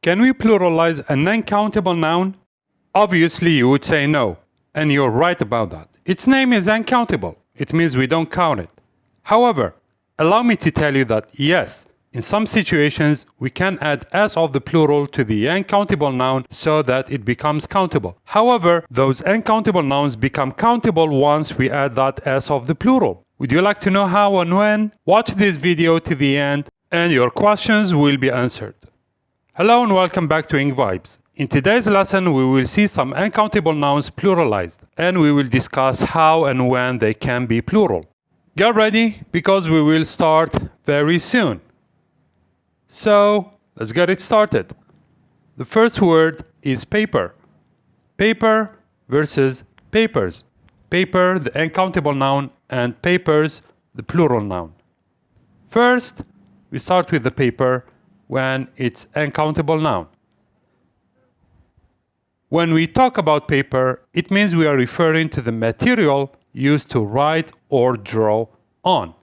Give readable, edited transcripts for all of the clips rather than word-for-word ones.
Can we pluralize an uncountable noun? Obviously, you would say no, and you're right about that. Its name is uncountable. It means we don't count it. However, allow me to tell you that yes, in some situations, we can add s of the plural to the uncountable noun so that it becomes countable. However, those uncountable nouns become countable once we add that s of the plural. Would you like to know how and when? Watch this video to the end and your questions will be answered. Hello and welcome back to Ink Vibes. In today's lesson, we will see some uncountable nouns pluralized, and we will discuss how and when they can be plural. Get ready, because we will start very soon. So, let's get it started. The first word is paper. Paper versus papers. Paper, the uncountable noun, and papers, the plural noun. First, we start with the paper when it's uncountable noun. When we talk about paper, it means we are referring to the material used to write or draw on.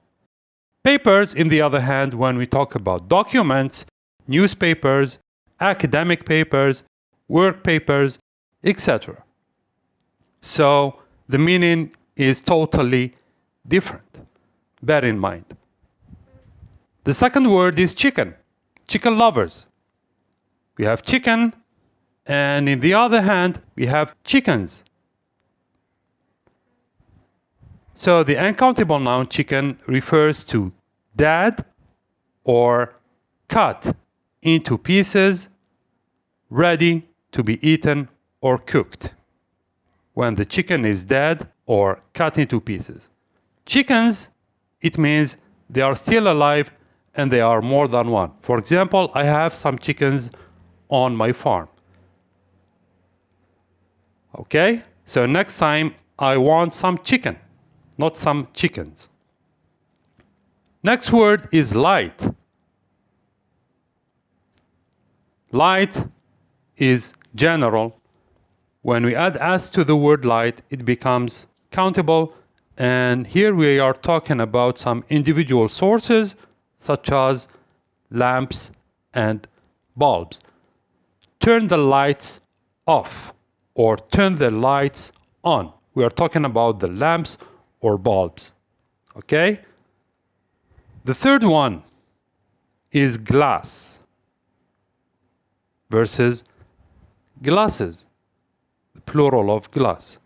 Papers, in the other hand, when we talk about documents, newspapers, academic papers, work papers, etc. So, the meaning is totally different. Bear in mind. The second word is chicken. Chicken lovers. We have chicken, and in the other hand, we have chickens. So the uncountable noun chicken refers to dead or cut into pieces, ready to be eaten or cooked. When the chicken is dead or cut into pieces. Chickens, it means they are still alive and they are more than one. For example, I have some chickens on my farm. Okay? So next time I want some chicken, not some chickens. Next word is light. Light is general. When we add s to the word light, it becomes countable. And here we are talking about some individual sources such as lamps and bulbs. Turn the lights off or turn the lights on. We are talking about the lamps or bulbs. Okay? The third one is glass versus glasses, the plural of glass.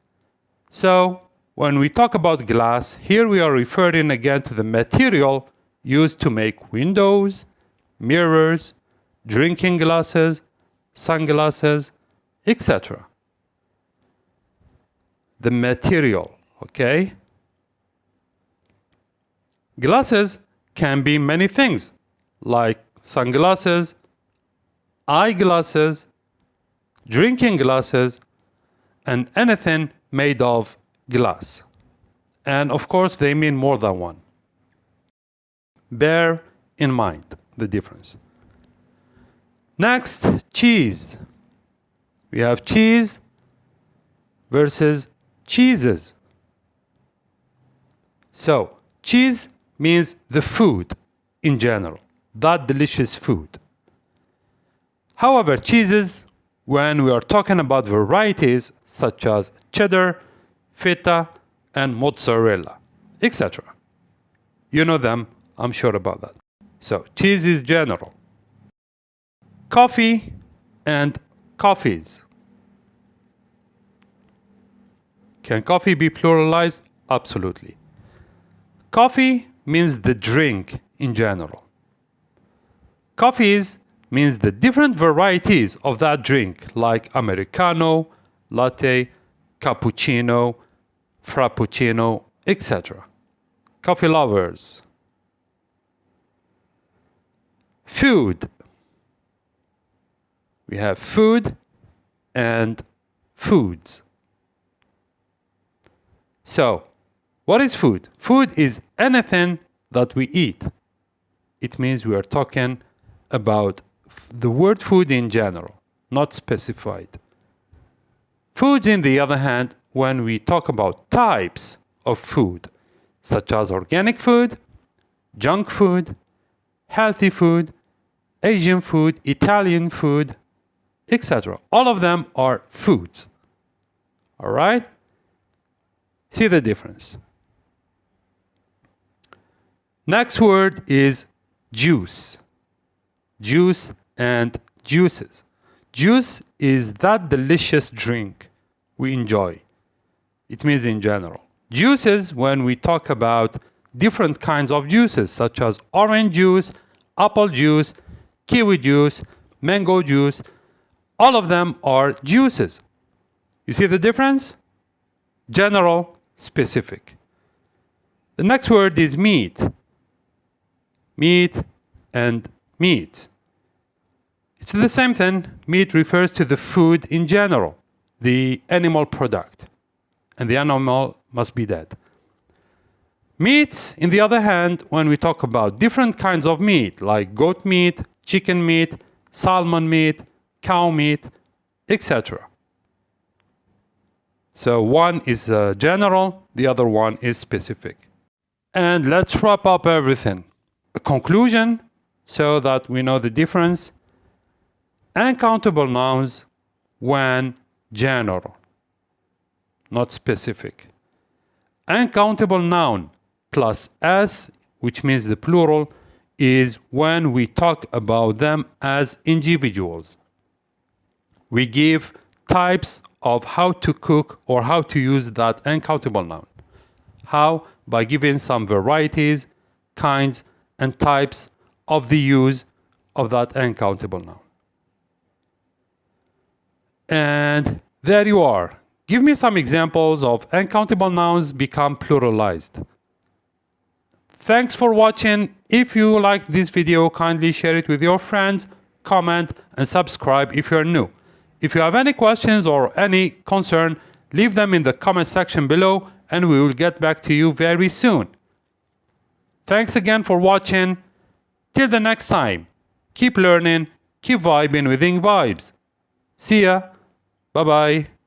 So, when we talk about glass, here we are referring again to the material used to make windows, mirrors, drinking glasses, sunglasses, etc. The material, okay? Glasses can be many things, like sunglasses, eyeglasses, drinking glasses, and anything made of glass. And of course, they mean more than one. Bear in mind the difference. Next, cheese. We have cheese versus cheeses. So, cheese means the food in general, that delicious food. However, cheeses, when we are talking about varieties such as cheddar, feta, and mozzarella, etc. You know them, I'm sure about that. So, cheese is general. Coffee and coffees. Can coffee be pluralized? Absolutely. Coffee means the drink in general. Coffees means the different varieties of that drink, like Americano, latte, cappuccino, frappuccino, etc. Coffee lovers. Food. We have food and foods. So, what is food? Food is anything that we eat. It means we are talking about the word food in general, not specified. Foods, in the other hand, when we talk about types of food, such as organic food, junk food, healthy food, Asian food, Italian food, etc. All of them are foods. All right? See the difference. Next word is juice. Juice and juices. Juice is that delicious drink we enjoy. It means in general. Juices, when we talk about different kinds of juices, such as orange juice, apple juice, kiwi juice, mango juice, all of them are juices. You see the difference? General, specific. The next word is meat. Meat and meat. It's the same thing. Meat refers to the food in general, the animal product, and the animal must be dead. Meats, in the other hand, when we talk about different kinds of meat, like goat meat, chicken meat, salmon meat, cow meat, etc. So one is general, the other one is specific. And let's wrap up everything. A conclusion, so that we know the difference. Uncountable nouns when general, not specific. Uncountable noun plus s, which means the plural, is when we talk about them as individuals. We give types of how to cook or how to use that uncountable noun. How? By giving some varieties, kinds, and types of the use of that uncountable noun. And there you are. Give me some examples of uncountable nouns become pluralized. Thanks for watching. If you liked this video, kindly share it with your friends, comment, and subscribe if you're new. If you have any questions or any concern, leave them in the comment section below and we will get back to you very soon. Thanks again for watching. Till the next time, keep learning, keep vibing with Ing Vibes. See ya. Bye-bye.